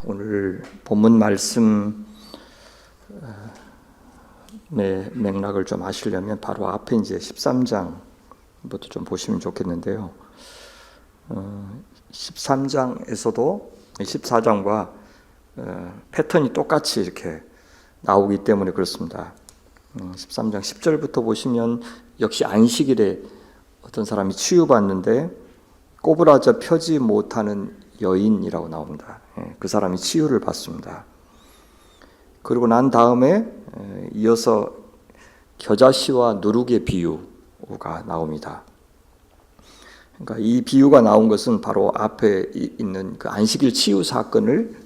오늘 본문 말씀의 맥락을 좀 아시려면 바로 앞에 이제 13장부터 좀 보시면 좋겠는데요. 13장에서도 14장과 패턴이 똑같이 이렇게 나오기 때문에 그렇습니다. 13장 10절부터 보시면 역시 안식일에 어떤 사람이 치유받는데 꼬부라져 펴지 못하는 여인이라고 나옵니다. 그 사람이 치유를 받습니다. 그리고 난 다음에 이어서 겨자씨와 누룩의 비유가 나옵니다. 그러니까 이 비유가 나온 것은 바로 앞에 있는 그 안식일 치유 사건을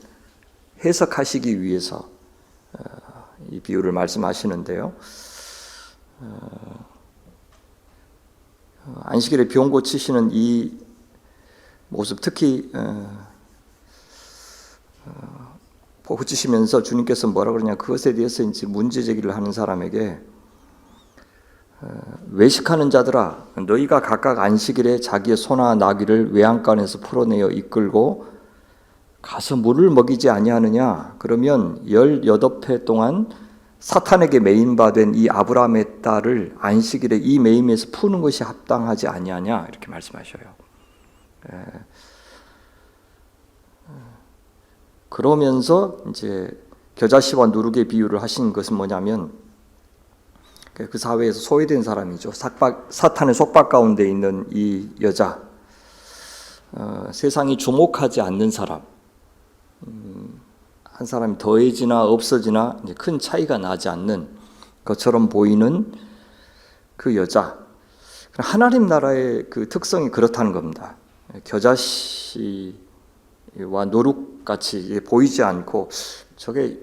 해석하시기 위해서 이 비유를 말씀하시는데요. 안식일에 병 고치시는 이 모습, 특히 고치시면서 주님께서 뭐라 그러냐, 그것에 대해서 이제 문제 제기를 하는 사람에게 외식하는 자들아, 너희가 각각 안식일에 자기의 소나 나귀를 외양간에서 풀어내어 이끌고 가서 물을 먹이지 아니하느냐? 그러면 18해 동안 사탄에게 매임받은 이 아브라함의 딸을 안식일에 이 매임에서 푸는 것이 합당하지 아니하냐? 이렇게 말씀하셔요. 그러면서 이제 겨자씨와 누룩의 비유를 하신 것은 뭐냐면, 그 사회에서 소외된 사람이죠. 사탄의 속박 가운데 있는 이 여자, 세상이 주목하지 않는 사람, 한 사람이 더해지나 없어지나 큰 차이가 나지 않는 것처럼 보이는 그 여자, 하나님 나라의 그 특성이 그렇다는 겁니다. 겨자씨와 누룩같이 보이지 않고 저게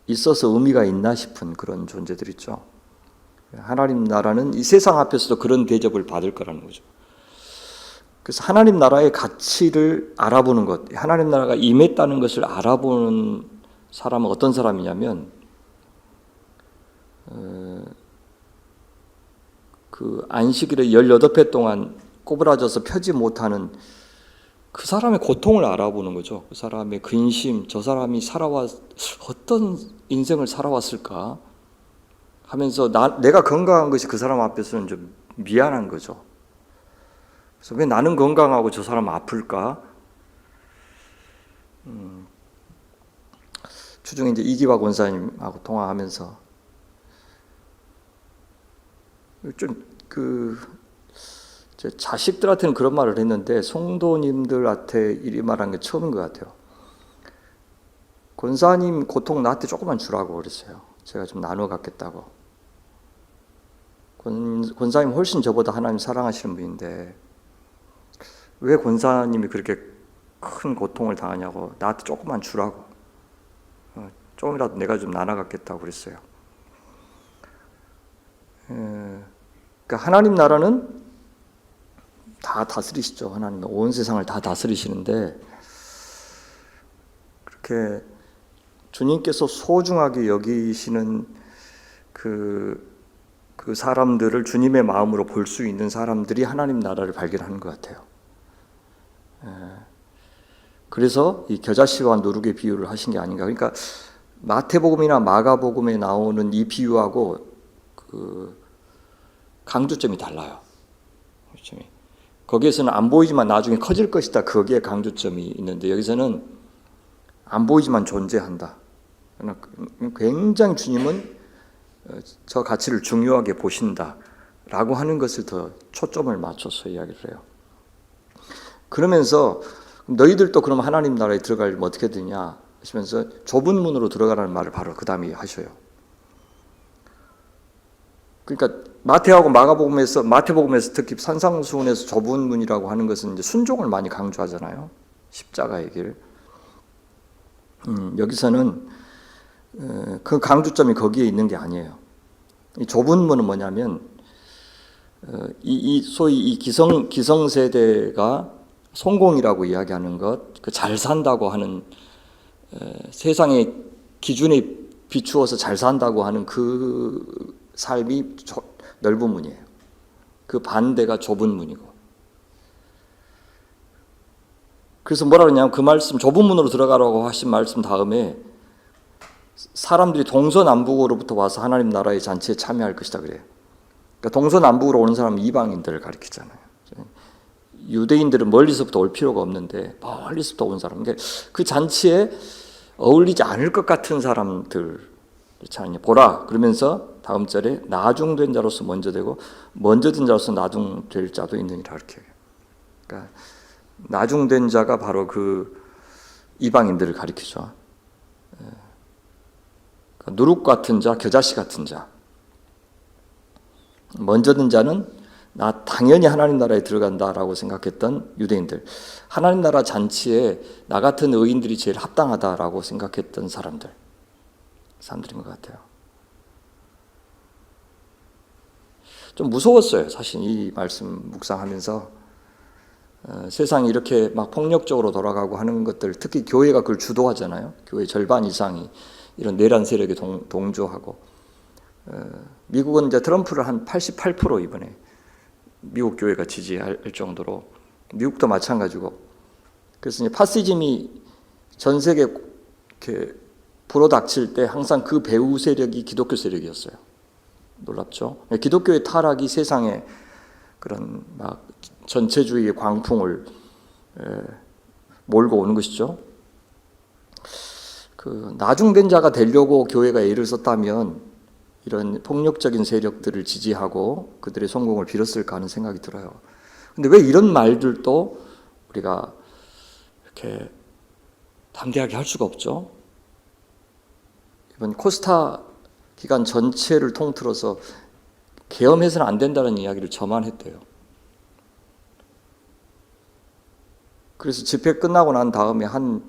있어서 의미가 있나 싶은 그런 존재들 있죠. 하나님 나라는 이 세상 앞에서도 그런 대접을 받을 거라는 거죠. 그래서 하나님 나라의 가치를 알아보는 것, 하나님 나라가 임했다는 것을 알아보는 사람은 어떤 사람이냐면, 그 안식일에 18회 동안 꼬부라져서 펴지 못하는 그 사람의 고통을 알아보는 거죠. 그 사람의 근심, 저 사람이 어떤 인생을 살아왔을까 하면서 내가 건강한 것이 그 사람 앞에서는 좀 미안한 거죠. 그래서 왜 나는 건강하고 저 사람 아플까? 주중에 이제 이기화 권사님하고 통화하면서 제 자식들한테는 그런 말을 했는데 성도님들한테 이 말한 게 처음인 것 같아요. 권사님 고통 나한테 조금만 주라고 그랬어요. 제가 좀 나눠 갖겠다고. 권사님 훨씬 저보다 하나님 사랑하시는 분인데 왜 권사님이 그렇게 큰 고통을 당하냐고, 나한테 조금만 주라고, 조금이라도 내가 좀 나눠 갖겠다고 그랬어요. 그러니까 하나님 나라는 다 다스리시죠. 하나님은 온 세상을 다 다스리시는데, 그렇게 주님께서 소중하게 여기시는 그 사람들을 주님의 마음으로 볼 수 있는 사람들이 하나님 나라를 발견하는 것 같아요. 그래서 이 겨자씨와 누룩의 비유를 하신 게 아닌가. 그러니까 마태복음이나 마가복음에 나오는 이 비유하고 그 강조점이 달라요. 거기에서는 안 보이지만 나중에 커질 것이다, 거기에 강조점이 있는데 여기서는 안 보이지만 존재한다. 굉장히 주님은 저 가치를 중요하게 보신다라고 하는 것을 더 초점을 맞춰서 이야기를 해요. 그러면서 너희들도 그럼 하나님 나라에 들어가려면 어떻게 되냐 하시면서 좁은 문으로 들어가라는 말을 바로 그 다음에 하셔요. 그러니까 마태복음에서 특히 산상수훈에서 좁은 문이라고 하는 것은 이제 순종을 많이 강조하잖아요. 십자가의 길. 여기서는 그 강조점이 거기에 있는 게 아니에요. 이 좁은 문은 뭐냐면, 소위 이 기성세대가 성공이라고 이야기하는 것, 그 잘 산다고 하는, 세상의 기준에 비추어서 잘 산다고 하는 그 삶이 넓은 문이에요. 그 반대가 좁은 문이고, 그래서 뭐라 그러냐면 그 말씀 좁은 문으로 들어가라고 하신 말씀 다음에 사람들이 동서남북으로부터 와서 하나님 나라의 잔치에 참여할 것이다 그래요. 그러니까 동서남북으로 오는 사람은 이방인들을 가리키잖아요. 유대인들은 멀리서부터 올 필요가 없는데 멀리서부터 온 사람, 그러니까 그 잔치에 어울리지 않을 것 같은 사람들 보라 그러면서 다음 절에 나중된 자로서 먼저 되고 먼저 된 자로서 나중될 자도 있느니라 이렇게 해요. 그러니까 나중된 자가 바로 그 이방인들을 가리키죠. 그러니까 누룩 같은 자, 겨자씨 같은 자. 먼저 든 자는 나 당연히 하나님 나라에 들어간다라고 생각했던 유대인들, 하나님 나라 잔치에 나 같은 의인들이 제일 합당하다라고 생각했던 사람들인 것 같아요. 좀 무서웠어요. 사실 이 말씀 묵상하면서 세상이 이렇게 막 폭력적으로 돌아가고 하는 것들, 특히 교회가 그걸 주도하잖아요. 교회 절반 이상이 이런 내란 세력에 동조하고, 미국은 이제 트럼프를 한 88% 이번에 미국 교회가 지지할 정도로, 미국도 마찬가지고. 그래서 이제 파시즘이 전 세계 이렇게 불어닥칠 때 항상 그 배후 세력이 기독교 세력이었어요. 놀랍죠? 기독교의 타락이 세상에 그런 막 전체주의의 광풍을 몰고 오는 것이죠. 그 나중된 자가 되려고 교회가 애를 썼다면 이런 폭력적인 세력들을 지지하고 그들의 성공을 빌었을까 하는 생각이 들어요. 근데 왜 이런 말들도 우리가 이렇게 담대하게 할 수가 없죠? 이번 코스타 기간 전체를 통틀어서 계엄해서는 안 된다는 이야기를 저만 했대요. 그래서 집회 끝나고 난 다음에 한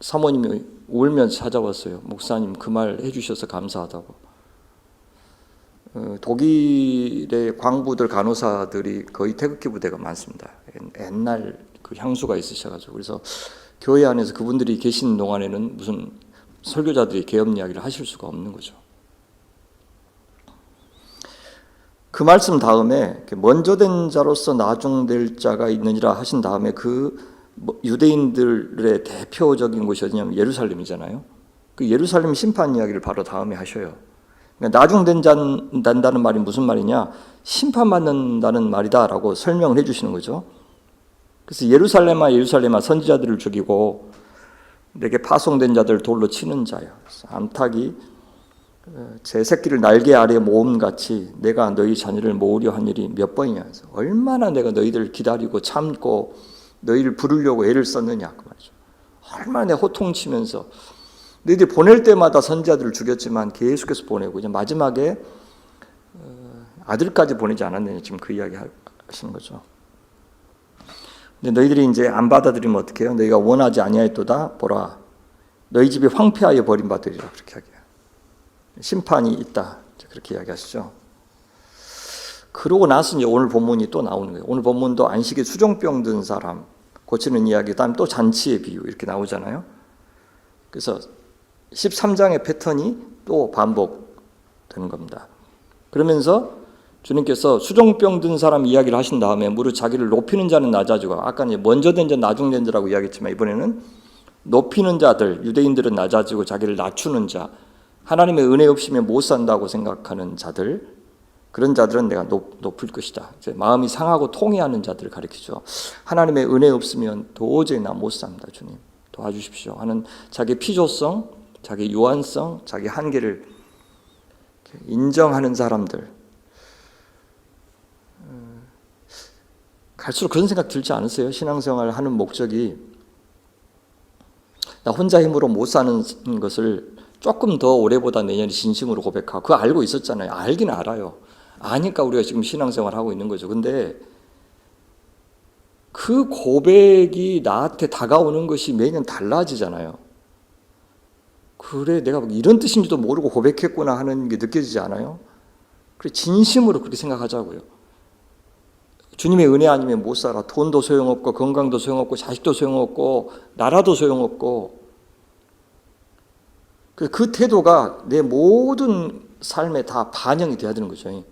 사모님이 울면서 찾아왔어요. 목사님 그 말 해주셔서 감사하다고. 독일의 광부들 간호사들이 거의 태극기 부대가 많습니다. 옛날 그 향수가 있으셔가지고, 그래서 교회 안에서 그분들이 계신 동안에는 무슨 설교자들이 계엄 이야기를 하실 수가 없는 거죠. 그 말씀 다음에 먼저 된 자로서 나중될 자가 있느니라 하신 다음에 그 유대인들의 대표적인 곳이 어디냐면 예루살렘이잖아요. 그 예루살렘 심판 이야기를 바로 다음에 하셔요. 그러니까 나중된 자다는 말이 무슨 말이냐? 심판받는다는 말이다라고 설명을 해주시는 거죠. 그래서 예루살렘아 선지자들을 죽이고 내게 파송된 자들 돌로 치는 자요. 암탉이 제 새끼를 날개 아래 모음같이 내가 너희 자녀를 모으려 한 일이 몇 번이냐. 얼마나 내가 너희들을 기다리고 참고 너희를 부르려고 애를 썼느냐 그 말이죠. 얼마나 내가 호통치면서 너희들이 보낼 때마다 선지자들을 죽였지만 계속해서 보내고 이제 마지막에 아들까지 보내지 않았느냐 지금 그 이야기 하시는 거죠. 근데 너희들이 이제 안 받아들이면 어떻게 해요? 너희가 원하지 아니하였도다 보라 너희 집이 황폐하여 버림받으리라 그렇게 이야기해요. 심판이 있다 그렇게 이야기하시죠. 그러고 나서 이제 오늘 본문이 또 나오는 거예요. 오늘 본문도 안식에 수종병 든 사람 고치는 이야기, 그다음 또 잔치의 비유 이렇게 나오잖아요. 그래서 13장의 패턴이 또 반복되는 겁니다. 그러면서 주님께서 수종병 든 사람 이야기를 하신 다음에 무릇 자기를 높이는 자는 낮아지고, 아까 이제 먼저 된 자 나중된 자라고 이야기했지만 이번에는 높이는 자들, 유대인들은 낮아지고 자기를 낮추는 자, 하나님의 은혜 없이면 못 산다고 생각하는 자들, 그런 자들은 내가 높일 것이다. 이제 마음이 상하고 통해하는 자들을 가리키죠. 하나님의 은혜 없으면 도저히 나 못 삽니다. 주님 도와주십시오 하는 자기 피조성, 자기 유한성, 자기 한계를 인정하는 사람들. 갈수록 그런 생각 들지 않으세요? 신앙생활을 하는 목적이 나 혼자 힘으로 못 사는 것을 조금 더 올해보다 내년에 진심으로 고백하고, 그거 알고 있었잖아요. 알긴 알아요. 아니까 우리가 지금 신앙생활을 하고 있는 거죠. 근데 그 고백이 나한테 다가오는 것이 매년 달라지잖아요. 그래 내가 이런 뜻인지도 모르고 고백했구나 하는 게 느껴지지 않아요? 그래 진심으로 그렇게 생각하자고요. 주님의 은혜 아니면 못 살아. 돈도 소용없고 건강도 소용없고 자식도 소용없고 나라도 소용없고. 그 태도가 내 모든 삶에 다 반영이 돼야 되는 거죠.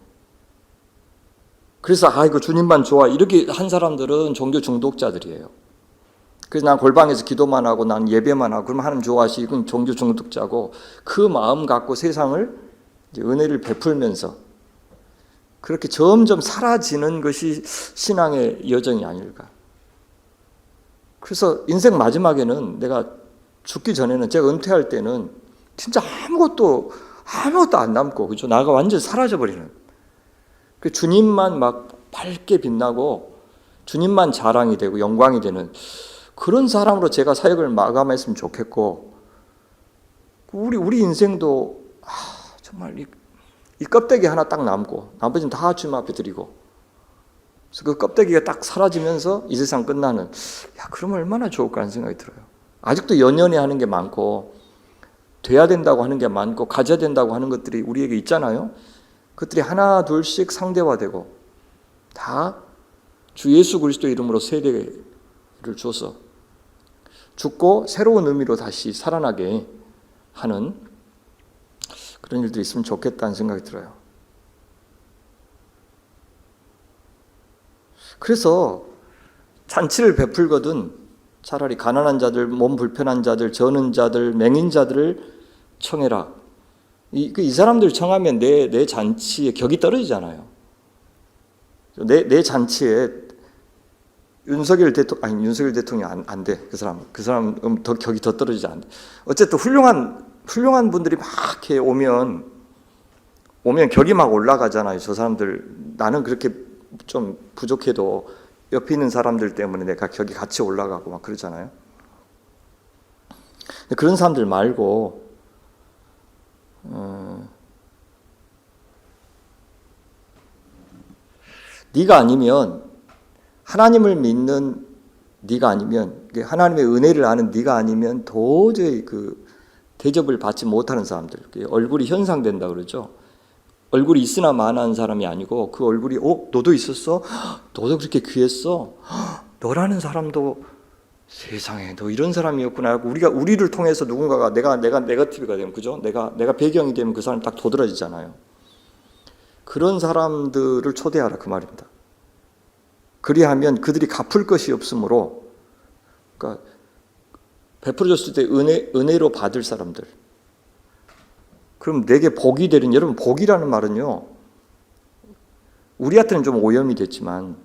그래서 이거 주님만 좋아 이렇게 한 사람들은 종교 중독자들이에요. 그래서 난 골방에서 기도만 하고 난 예배만 하고 그러면 하나님 좋아하시고 이건 종교 중독자고 그 마음 갖고 세상을 이제 은혜를 베풀면서 그렇게 점점 사라지는 것이 신앙의 여정이 아닐까. 그래서 인생 마지막에는 내가 죽기 전에는 제가 은퇴할 때는 진짜 아무것도 안 남고 그죠? 나가 완전 사라져 버리는. 그 주님만 막 밝게 빛나고 주님만 자랑이 되고 영광이 되는 그런 사람으로 제가 사역을 마감했으면 좋겠고 우리 인생도 정말 이 껍데기 하나 딱 남고 나머지는 다 주님 앞에 드리고 그래서 그 껍데기가 딱 사라지면서 이 세상 끝나는 그러면 얼마나 좋을까 하는 생각이 들어요. 아직도 연연해 하는 게 많고 돼야 된다고 하는 게 많고 가져야 된다고 하는 것들이 우리에게 있잖아요. 그것들이 하나 둘씩 상대화되고 다 주 예수 그리스도 이름으로 세대를 줘서 죽고 새로운 의미로 다시 살아나게 하는 그런 일들이 있으면 좋겠다는 생각이 들어요. 그래서 잔치를 베풀거든 차라리 가난한 자들, 몸 불편한 자들, 저는 자들, 맹인 자들을 청해라. 이 사람들 청하면 내 잔치의 격이 떨어지잖아요. 내 잔치에 윤석열 대통령 안 돼. 그 사람 더 격이 더 떨어지지 않대. 어쨌든 훌륭한 분들이 막 이렇게 오면 격이 막 올라가잖아요. 저 사람들 나는 그렇게 좀 부족해도 옆에 있는 사람들 때문에 내가 격이 같이 올라가고 막 그러잖아요. 그런 사람들 말고 네가 아니면 하나님을 믿는 네가 아니면 하나님의 은혜를 아는 네가 아니면 도저히 그 대접을 받지 못하는 사람들 얼굴이 현상된다 그러죠. 얼굴이 있으나 마나한 사람이 아니고 그 얼굴이 너도 있었어? 너도 그렇게 귀했어? 너라는 사람도 세상에 너 이런 사람이었구나. 우리를 통해서 누군가가 내가 네거티브가 되면 그죠? 내가 배경이 되면 그 사람 딱 도드라지잖아요. 그런 사람들을 초대하라 그 말입니다. 그리하면 그들이 갚을 것이 없으므로 그러니까 베풀어줬을 때 은혜로 받을 사람들. 그럼 내게 복이 되는 여러분 복이라는 말은요. 우리한테는 좀 오염이 됐지만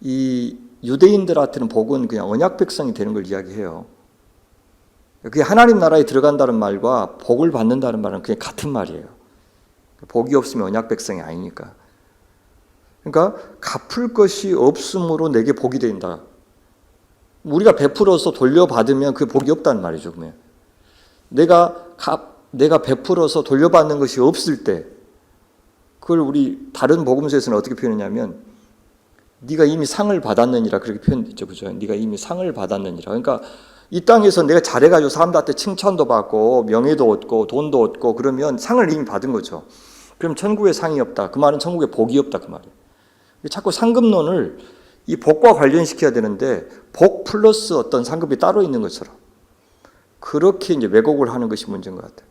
이 유대인들한테는 복은 그냥 언약 백성이 되는 걸 이야기해요. 그게 하나님 나라에 들어간다는 말과 복을 받는다는 말은 그냥 같은 말이에요. 복이 없으면 언약 백성이 아니니까. 그러니까 갚을 것이 없으므로 내게 복이 된다. 우리가 베풀어서 돌려받으면 그 복이 없다는 말이죠. 그러면 내가 베풀어서 돌려받는 것이 없을 때 그걸 우리 다른 복음서에서는 어떻게 표현하냐면 네가 이미 상을 받았느니라 그렇게 표현했죠. 그죠? 네가 이미 상을 받았느니라. 그러니까 이 땅에서 내가 잘해가지고 사람들한테 칭찬도 받고 명예도 얻고 돈도 얻고 그러면 상을 이미 받은 거죠. 그럼 천국에 상이 없다. 그 말은 천국에 복이 없다. 그 말이에요. 자꾸 상급론을 이 복과 관련시켜야 되는데 복 플러스 어떤 상급이 따로 있는 것처럼 그렇게 이제 왜곡을 하는 것이 문제인 것 같아요.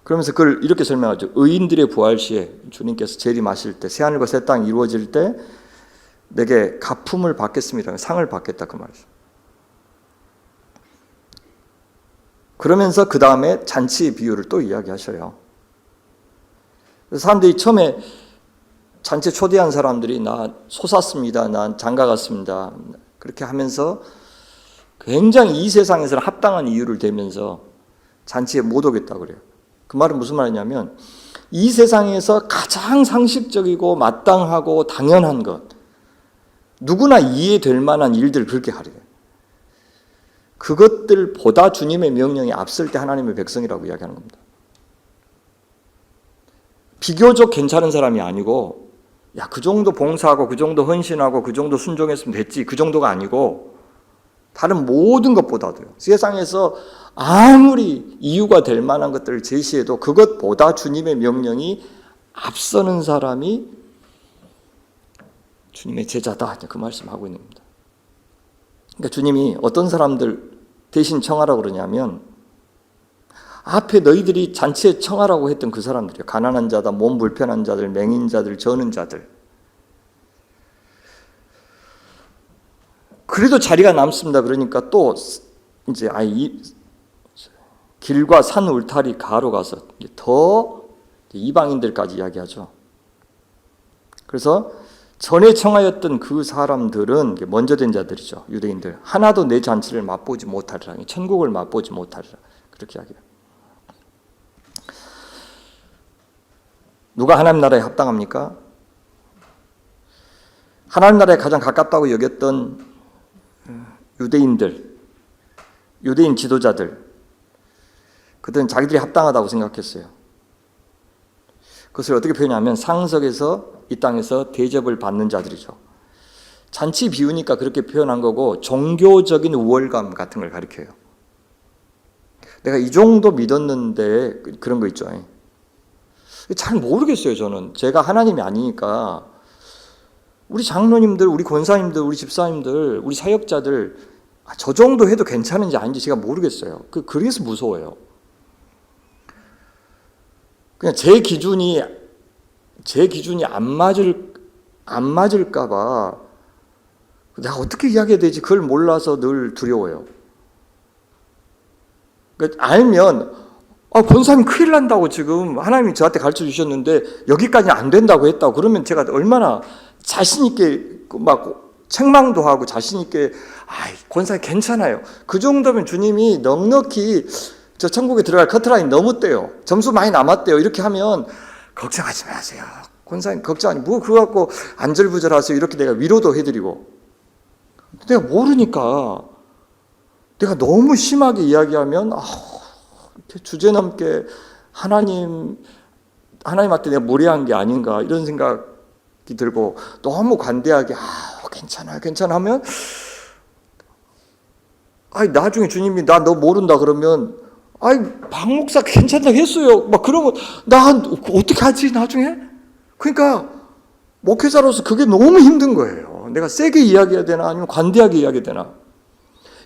그러면서 그걸 이렇게 설명하죠. 의인들의 부활 시에 주님께서 재림하실 때 새하늘과 새 땅이 이루어질 때 내게 갚음을 받겠습니다. 상을 받겠다 그 말이죠. 그러면서 그 다음에 잔치의 비유를 또 이야기하셔요. 사람들이 처음에 잔치 초대한 사람들이 나 솟았습니다. 난 장가 갔습니다. 그렇게 하면서 굉장히 이 세상에서는 합당한 이유를 대면서 잔치에 못 오겠다고 그래요. 그 말은 무슨 말이냐면 이 세상에서 가장 상식적이고 마땅하고 당연한 것 누구나 이해될 만한 일들을 그렇게 하래요. 그것들보다 주님의 명령이 앞설 때 하나님의 백성이라고 이야기하는 겁니다. 비교적 괜찮은 사람이 아니고 그 정도 봉사하고 그 정도 헌신하고 그 정도 순종했으면 됐지 그 정도가 아니고 다른 모든 것보다도요. 세상에서 아무리 이유가 될 만한 것들을 제시해도 그것보다 주님의 명령이 앞서는 사람이 주님의 제자다. 그 말씀하고 있는 겁니다. 그러니까 주님이 어떤 사람들 대신 청하라고 그러냐면 앞에 너희들이 잔치에 청하라고 했던 그 사람들이요. 가난한 자다, 몸 불편한 자들, 맹인 자들, 저는 자들. 그래도 자리가 남습니다. 그러니까 또 이제 길과 산 울타리 가로 가서 더 이방인들까지 이야기하죠. 그래서 전에 청하였던 그 사람들은 먼저 된 자들이죠. 유대인들. 하나도 내 잔치를 맛보지 못하리라. 천국을 맛보지 못하리라. 그렇게 이야기해요. 누가 하나님 나라에 합당합니까? 하나님 나라에 가장 가깝다고 여겼던 유대인들, 유대인 지도자들, 그들은 자기들이 합당하다고 생각했어요. 그것을 어떻게 표현하면 상석에서 이 땅에서 대접을 받는 자들이죠. 잔치 비우니까 그렇게 표현한 거고 종교적인 우월감 같은 걸 가리켜요. 내가 이 정도 믿었는데 그런 거 있죠. 잘 모르겠어요. 저는 제가 하나님이 아니니까 우리 장로님들, 우리 권사님들, 우리 집사님들, 우리 사역자들 저 정도 해도 괜찮은지 아닌지 제가 모르겠어요. 그래서 무서워요. 그냥 제 기준이 안 맞을까봐 내가 어떻게 이야기해야 되지? 그걸 몰라서 늘 두려워요. 그러니까 알면 권사님 큰일 난다고 지금 하나님이 저한테 가르쳐 주셨는데 여기까지 안 된다고 했다고 그러면 제가 얼마나 자신 있게 막 책망도 하고 자신 있게 권사님 괜찮아요. 그 정도면 주님이 넉넉히 저 천국에 들어갈 커트라인 넘었대요. 점수 많이 남았대요. 이렇게 하면 걱정하지 마세요. 권사님 걱정하니 뭐 그거 갖고 안절부절하세요. 이렇게 내가 위로도 해드리고 내가 모르니까 내가 너무 심하게 이야기하면 주제넘게 하나님한테 내가 무례한 게 아닌가 이런 생각이 들고 너무 관대하게 괜찮아 하면 나중에 주님이 나 너 모른다 그러면 박 목사 괜찮다고 했어요. 막 그러면 나 어떻게 하지 나중에? 그러니까 목회자로서 그게 너무 힘든 거예요. 내가 세게 이야기해야 되나 아니면 관대하게 이야기해야 되나?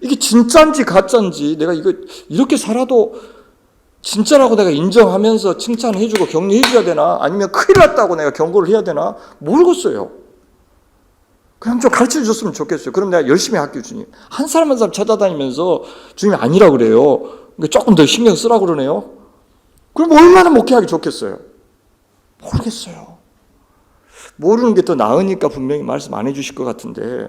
이게 진짜인지 가짜인지 내가 이렇게 살아도 진짜라고 내가 인정하면서 칭찬해주고 격려해줘야 되나? 아니면 큰일 났다고 내가 경고를 해야 되나? 모르겠어요. 그냥 좀 가르쳐 줬으면 좋겠어요. 그럼 내가 열심히 할게요, 주님. 한 사람 한 사람 찾아다니면서 주님이 아니라고 그래요. 조금 더 신경 쓰라고 그러네요. 그럼 얼마나 목회하기 좋겠어요? 모르겠어요. 모르는 게 더 나으니까 분명히 말씀 안 해주실 것 같은데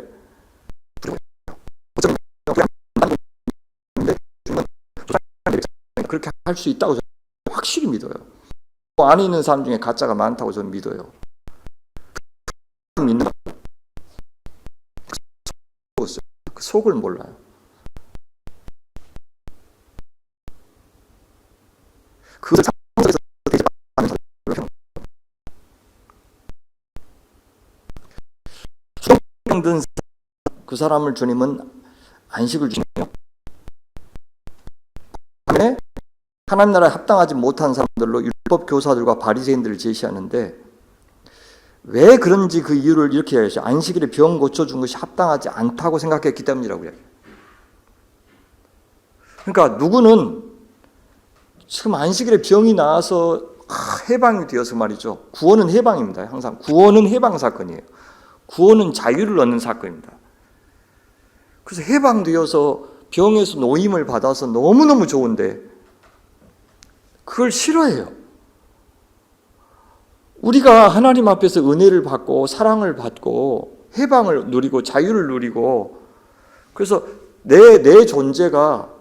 그렇게 할 수 있다고 저는 확실히 믿어요. 안에 있는 사람 중에 가짜가 많다고 저는 믿어요. 믿는 그 속을 몰라요. 그 상황에서 수병든 그 사람을 주님은 안식을 주시네요. 다음에 하나님 나라에 합당하지 못한 사람들로 율법 교사들과 바리새인들을 제시하는데 왜 그런지 그 이유를 이렇게 해야죠. 안식일에 병 고쳐준 것이 합당하지 않다고 생각했기 때문이라고 해요. 그러니까 누구는 지금 안식일에 병이 나와서 해방이 되어서 말이죠. 구원은 해방입니다. 항상 구원은 해방 사건이에요. 구원은 자유를 얻는 사건입니다. 그래서 해방되어서 병에서 노임을 받아서 너무너무 좋은데 그걸 싫어해요. 우리가 하나님 앞에서 은혜를 받고 사랑을 받고 해방을 누리고 자유를 누리고 그래서 내 존재가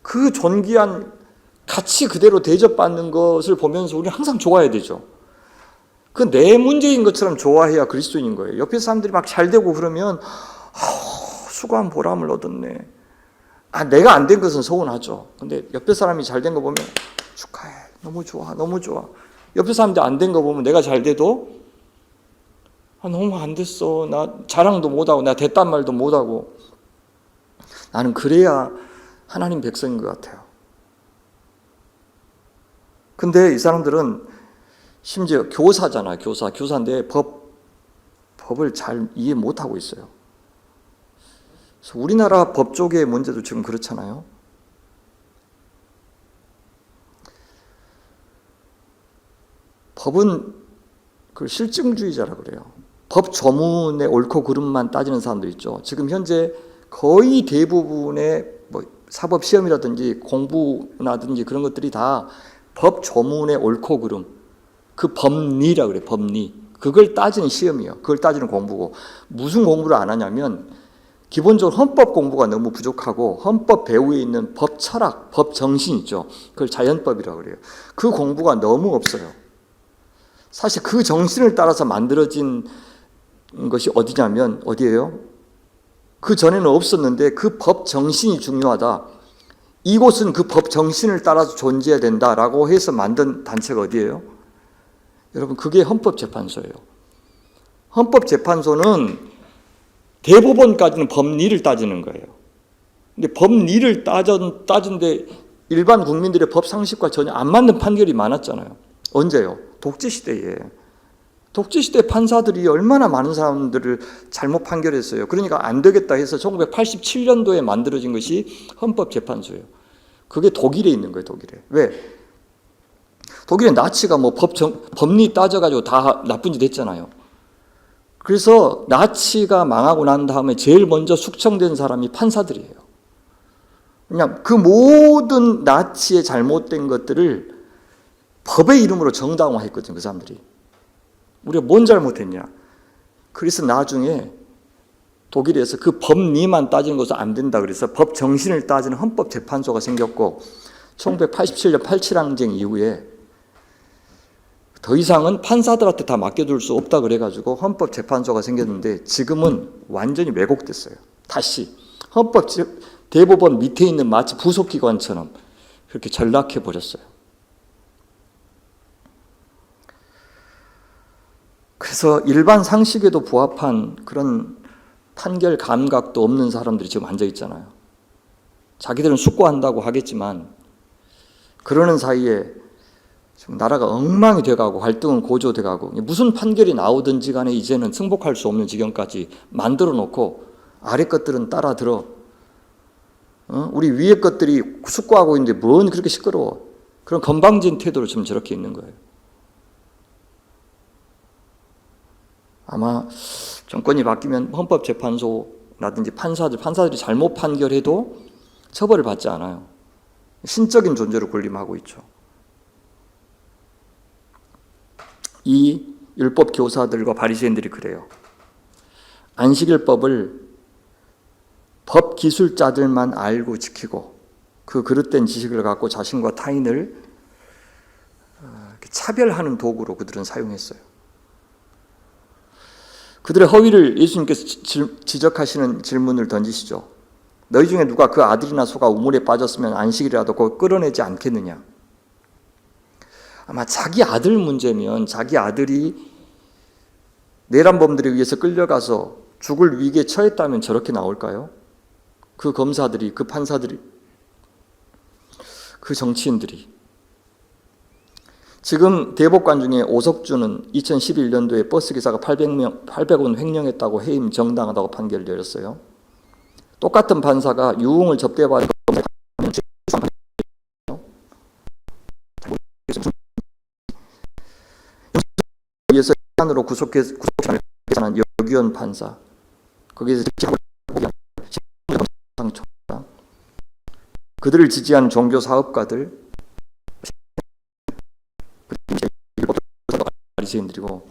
그 존귀한 가치 그대로 대접받는 것을 보면서 우리는 항상 좋아해야 되죠. 그 내 문제인 것처럼 좋아해야 그리스도인인 거예요. 옆에 사람들이 막 잘 되고 그러면 수고한 보람을 얻었네. 내가 안 된 것은 서운하죠. 근데 옆에 사람이 잘 된 거 보면 축하해. 너무 좋아. 너무 좋아. 옆에 사람들 안 된 거 보면 내가 잘 돼도 너무 안 됐어. 나 자랑도 못하고 나 됐단 말도 못하고 나는 그래야 하나님 백성인 것 같아요. 근데 이 사람들은 심지어 교사잖아요. 교사인데 법을 잘 이해 못하고 있어요. 그래서 우리나라 법 쪽의 문제도 지금 그렇잖아요. 법은 그 실증주의자라 그래요. 법 조문의 옳고 그름만 따지는 사람들 있죠. 지금 현재 거의 대부분의 뭐 사법 시험이라든지 공부라든지 그런 것들이 다 법 조문의 옳고 그름, 그 법리라 그래, 법리. 그걸 따지는 시험이에요. 그걸 따지는 공부고, 무슨 공부를 안 하냐면 기본적으로 헌법 공부가 너무 부족하고, 헌법 배후에 있는 법 철학, 법 정신 있죠. 그걸 자연법이라고 그래요. 그 공부가 너무 없어요. 사실 그 정신을 따라서 만들어진 것이 어디냐면, 어디예요? 그 전에는 없었는데 그 법 정신이 중요하다. 이곳은 그 법 정신을 따라서 존재해야 된다라고 해서 만든 단체가 어디예요? 여러분, 그게 헌법재판소예요. 헌법재판소는 대법원까지는 법리를 따지는 거예요. 근데 법리를 따진데 일반 국민들의 법 상식과 전혀 안 맞는 판결이 많았잖아요. 언제요? 독재시대에. 독재시대 판사들이 얼마나 많은 사람들을 잘못 판결했어요. 그러니까 안 되겠다 해서 1987년도에 만들어진 것이 헌법재판소예요. 그게 독일에 있는 거예요, 독일에. 왜? 독일에 나치가 뭐 법리 따져가지고 다 나쁜 짓 했잖아요. 그래서 나치가 망하고 난 다음에 제일 먼저 숙청된 사람이 판사들이에요. 그냥 그 모든 나치의 잘못된 것들을 법의 이름으로 정당화했거든요, 그 사람들이. 우리가 뭔 잘못했냐? 그래서 나중에 독일에서 그 법리만 따지는 것은 안 된다 그래서 법 정신을 따지는 헌법재판소가 생겼고, 1987년 87항쟁 이후에 더 이상은 판사들한테 다 맡겨둘 수 없다 그래가지고 헌법재판소가 생겼는데, 지금은 완전히 왜곡됐어요. 다시 대법원 밑에 있는 마치 부속기관처럼 그렇게 전락해버렸어요. 그래서 일반 상식에도 부합한 그런 판결 감각도 없는 사람들이 지금 앉아 있잖아요. 자기들은 숙고한다고 하겠지만 그러는 사이에 지금 나라가 엉망이 돼가고 갈등은 고조돼가고, 무슨 판결이 나오든지 간에 이제는 승복할 수 없는 지경까지 만들어 놓고 아래 것들은 따라 들어. 우리 위에 것들이 숙고하고 있는데 뭔 그렇게 시끄러워. 그런 건방진 태도로 지금 저렇게 있는 거예요. 아마 정권이 바뀌면 헌법재판소라든지 판사들이 잘못 판결해도 처벌을 받지 않아요. 신적인 존재로 군림하고 있죠. 이 율법 교사들과 바리새인들이 그래요. 안식일법을 법 기술자들만 알고 지키고 그 그릇된 지식을 갖고 자신과 타인을 차별하는 도구로 그들은 사용했어요. 그들의 허위를 예수님께서 지적하시는 질문을 던지시죠. 너희 중에 누가 그 아들이나 소가 우물에 빠졌으면 안식일이라도 그걸 끌어내지 않겠느냐. 아마 자기 아들 문제면 자기 아들이 내란범들에 의해서 끌려가서 죽을 위기에 처했다면 저렇게 나올까요? 그 검사들이, 그 판사들이, 그 정치인들이. 지금 대법관 중에 오석준은 2011년도에 버스기사가 800원 횡령했다고 해임 정당하다고 판결을 내렸어요. 똑같은 판사가 유흥을 접대받은 위에서 시간으로 구속한 여기원 판사, 거기에서 그들을 지지하는 종교 사업가들, 바리새인들이고,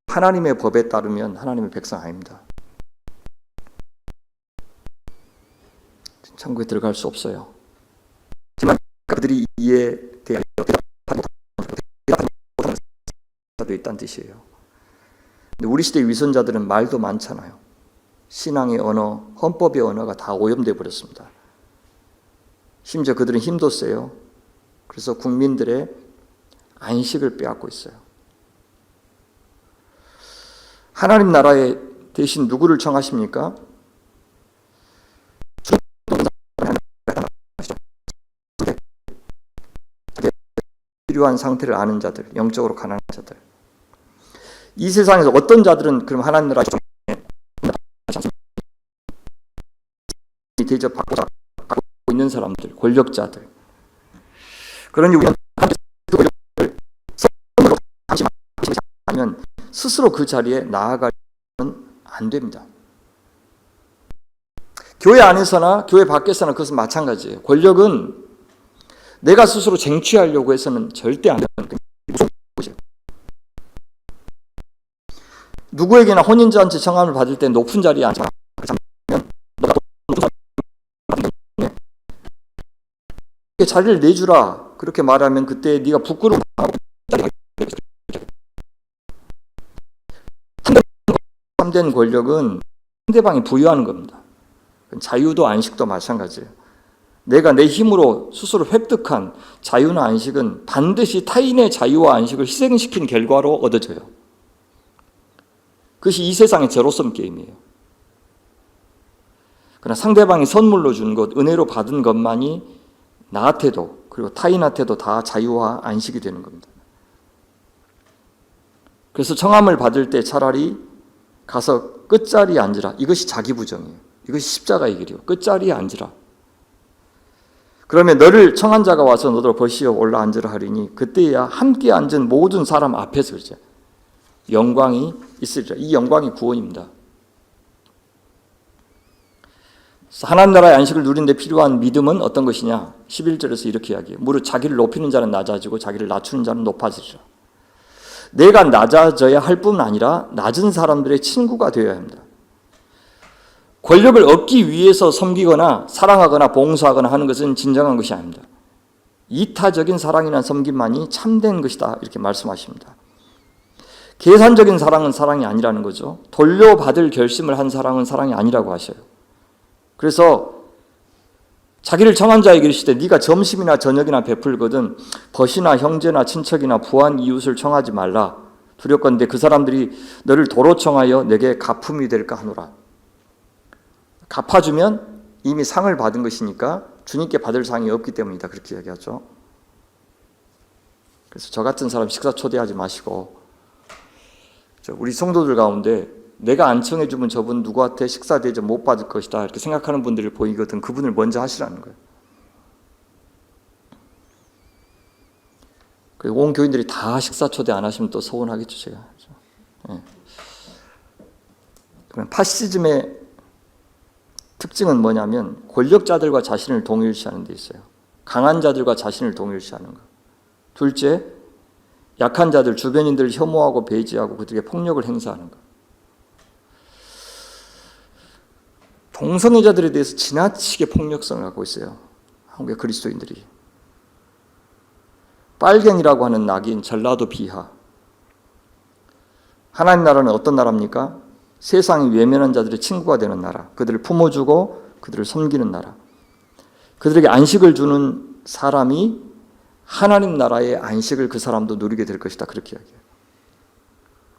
하나님의 법에 따르면 하나님의 백성 아닙니다. 천국에 들어갈 수 없어요. 하지만 그들이 이에 대해 도 있다는 뜻이에요. 근데 우리 시대의 위선자들은 말도 많잖아요. 신앙의 언어, 헌법의 언어가 다 오염되어 버렸습니다. 심지어 그들은 힘도 세요. 그래서 국민들의 안식을 빼앗고 있어요. 하나님 나라에 대신 누구를 청하십니까? 필요한 상태를 아는 자들, 영적으로 가난한 자들. 이 세상에서 어떤 자들은 그럼 하나님 나라에 대접받고 있는 사람들, 권력자들. 그러니 우리는 스스로 스스로 그 자리에 나아가면 안 됩니다. 교회 안에서나 교회 밖에서나 그것은 마찬가지예요. 권력은 내가 스스로 쟁취하려고 해서는 절대 안 되는 것이에요. 누구에게나 혼인잔치 청함을 받을 때 높은 자리에 앉으면 너가 높은 자리에 자리를 내주라 그렇게 말하면 그때 네가 부끄러운 참된 권력은 상대방이 부여하는 겁니다. 자유도 안식도 마찬가지예요. 내가 내 힘으로 스스로 획득한 자유나 안식은 반드시 타인의 자유와 안식을 희생시킨 결과로 얻어져요. 그것이 이 세상의 제로섬 게임이에요. 그러나 상대방이 선물로 준 것, 은혜로 받은 것만이 나한테도 그리고 타인한테도 다 자유와 안식이 되는 겁니다. 그래서 청함을 받을 때 차라리 가서 끝자리에 앉으라. 이것이 자기 부정이에요. 이것이 십자가의 길이요. 끝자리에 앉으라. 그러면 너를 청한 자가 와서 너도 버시어 올라 앉으라 하리니 그때야 함께 앉은 모든 사람 앞에서 그러죠. 영광이 있으리라. 이 영광이 구원입니다. 하나님 나라의 안식을 누리는 데 필요한 믿음은 어떤 것이냐? 11절에서 이렇게 이야기해요. 무릇 자기를 높이는 자는 낮아지고 자기를 낮추는 자는 높아지리라. 내가 낮아져야 할 뿐 아니라 낮은 사람들의 친구가 되어야 합니다. 권력을 얻기 위해서 섬기거나 사랑하거나 봉사하거나 하는 것은 진정한 것이 아닙니다. 이타적인 사랑이나 섬김만이 참된 것이다 이렇게 말씀하십니다. 계산적인 사랑은 사랑이 아니라는 거죠. 돌려받을 결심을 한 사랑은 사랑이 아니라고 하셔요. 그래서 자기를 청한 자에게 이르시되 네가 점심이나 저녁이나 베풀거든 벗이나 형제나 친척이나 부한 이웃을 청하지 말라. 두렵건대 그 사람들이 너를 도로 청하여 내게 가품이 될까 하노라. 갚아주면 이미 상을 받은 것이니까 주님께 받을 상이 없기 때문이다. 그렇게 이야기하죠. 그래서 저 같은 사람 식사 초대하지 마시고 우리 성도들 가운데 내가 안 청해주면 저분 누구한테 식사 대접 못 받을 것이다 이렇게 생각하는 분들이 보이거든 그분을 먼저 하시라는 거예요. 그리고 온 교인들이 다 식사 초대 안 하시면 또 서운하겠죠 제가. 네. 그럼 파시즘의 특징은 뭐냐면 권력자들과 자신을 동일시하는 데 있어요. 강한 자들과 자신을 동일시하는 거. 둘째, 약한 자들, 주변인들을 혐오하고 배제하고 그들에게 폭력을 행사하는 것. 동성애자들에 대해서 지나치게 폭력성을 갖고 있어요. 한국의 그리스도인들이. 빨갱이라고 하는 낙인, 전라도 비하. 하나님 나라는 어떤 나라입니까? 세상이 외면한 자들의 친구가 되는 나라. 그들을 품어주고 그들을 섬기는 나라. 그들에게 안식을 주는 사람이 하나님 나라의 안식을 그 사람도 누리게 될 것이다. 그렇게 이야기해요.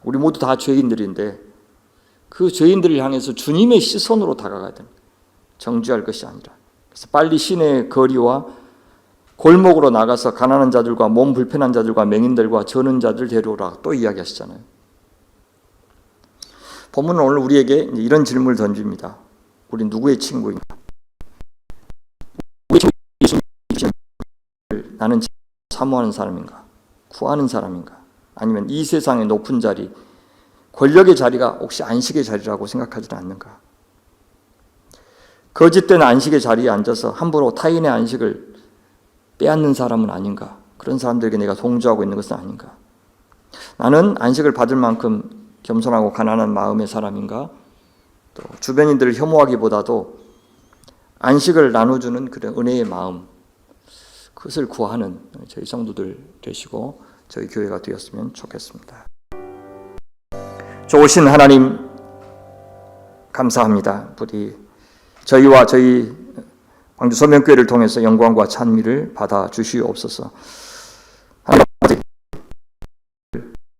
우리 모두 다 죄인들인데 그 죄인들을 향해서 주님의 시선으로 다가가야 됩니다. 정죄할 것이 아니라. 그래서 빨리 시내 거리와 골목으로 나가서 가난한 자들과 몸 불편한 자들과 맹인들과 저는 자들 데려오라 또 이야기하시잖아요. 본문은 오늘 우리에게 이런 질문을 던집니다. 우리 누구의 친구인가? 나는 사모하는 사람인가? 구하는 사람인가? 아니면 이 세상의 높은 자리, 권력의 자리가 혹시 안식의 자리라고 생각하지는 않는가? 거짓된 안식의 자리에 앉아서 함부로 타인의 안식을 빼앗는 사람은 아닌가? 그런 사람들에게 내가 동조하고 있는 것은 아닌가? 나는 안식을 받을 만큼 겸손하고 가난한 마음의 사람인가? 또 주변인들을 혐오하기보다도 안식을 나눠주는 그런 은혜의 마음, 그것을 구하는 저희 성도들 되시고 저희 교회가 되었으면 좋겠습니다. 좋으신 하나님 감사합니다. 부디 저희와 저희 광주 소명교회를 통해서 영광과 찬미를 받아 주시옵소서. 하나님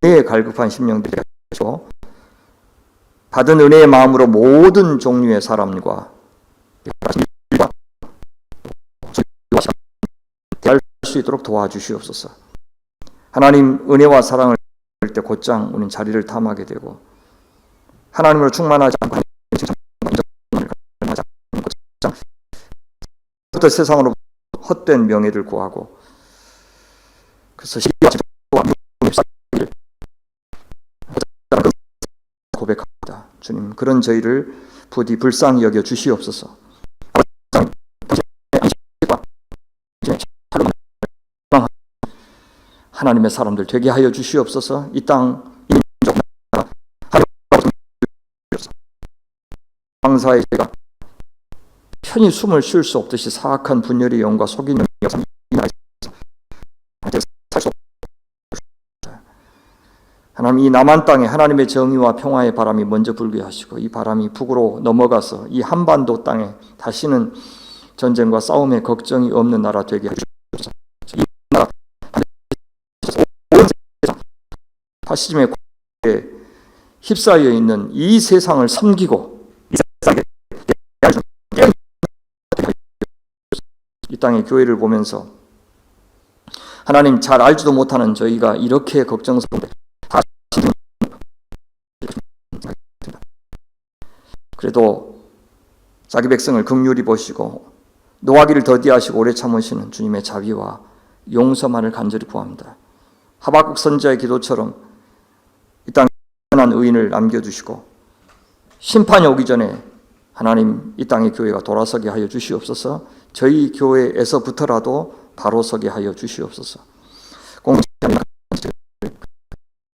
은혜에 갈급한 심령들이 하시고 받은 은혜의 마음으로 모든 종류의 사람과 대할 수 있도록 도와주시옵소서. 하나님 은혜와 사랑을 할 때 곧장 우리는 자리를 탐하게 되고 하나님으로 충만하지 않고 곧장 세상으로 헛된 명예를 구하고 그래서 시기와 주님, 그런 저희를 부디 불쌍히 여겨 주시옵소서. 하나님의 사람들 되게 하여 주시옵소서. 이 땅 황사에 제가 편히 숨을 쉴 수 없듯이 사악한 분열의 영과 속이는 영이 하나님, 이 남한 땅에 하나님의 정의와 평화의 바람이 먼저 불게 하시고 이 바람이 북으로 넘어가서 이 한반도 땅에 다시는 전쟁과 싸움의 걱정이 없는 나라 되게 하시옵소서. 이 나라 파시즘의 고에 휩싸여 있는 이 세상을 섬기고 이 땅의 교회를 보면서 하나님, 잘 알지도 못하는 저희가 이렇게 걱정스러운데 그래도 자기 백성을 긍휼히 보시고 노하기를 더디하시고 오래 참으시는 주님의 자비와 용서만을 간절히 구합니다. 하박국 선지자의 기도처럼 이 땅에 선한 의인을 남겨주시고 심판이 오기 전에 하나님, 이 땅의 교회가 돌아서게 하여 주시옵소서. 저희 교회에서부터라도 바로 서게 하여 주시옵소서. 공동체와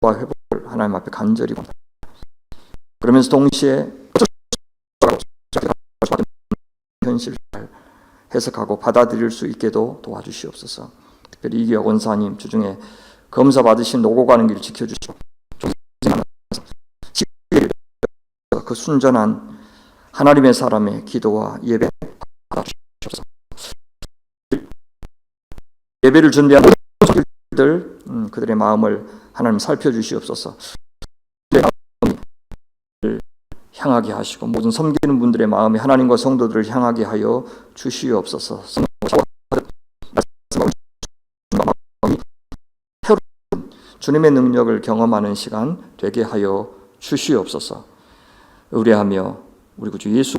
회복을 하나님 앞에 간절히 구합니다. 그러면서 동시에 현실을 해석하고 받아들일 수 있게도 도와주시옵소서. 특별히 이기혁 원사님 주중에 검사 받으신 오고 가는 길을 지켜주시고 그 순전한 하나님의 사람의 기도와 예배 받아주시옵소서. 예배를 준비하는 손길들, 그들의 마음을 하나님 살펴주시옵소서. 향하게 하시고 모든 섬기는 분들의 마음이 하나님과 성도들을 향하게 하여 주시옵소서. 주님의 능력을 경험하는 시간 되게 하여 주시옵소서. 의뢰하며 우리 구주 예수